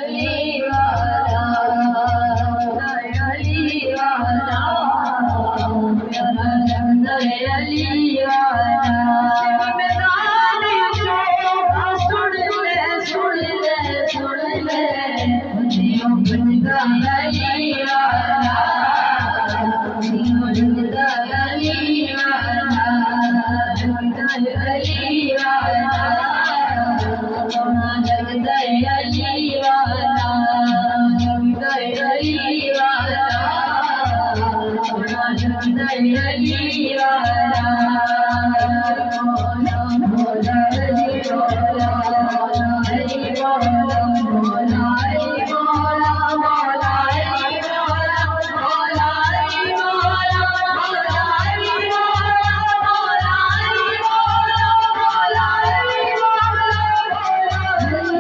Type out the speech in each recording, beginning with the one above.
अली वाला अली वाला मेरा लंदर अली वाला सुन ले सुन ले सुन ले जियो बनगा अली वाला जियो बनगा अली वाला अली वाला लगदा अली वाला लगदा अली वाला लगदा अली वाला मौला मौला अली वाला अली वाला मौला अली वाला मौला अली वाला मौला अली वाला मौला अली वाला मौला अली वाला मौला अली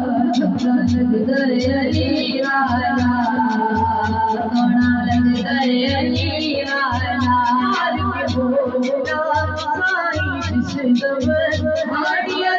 लगदा अली वाला सोना लगदा अली वाला बोला साईं सिद्धवर हाड़िया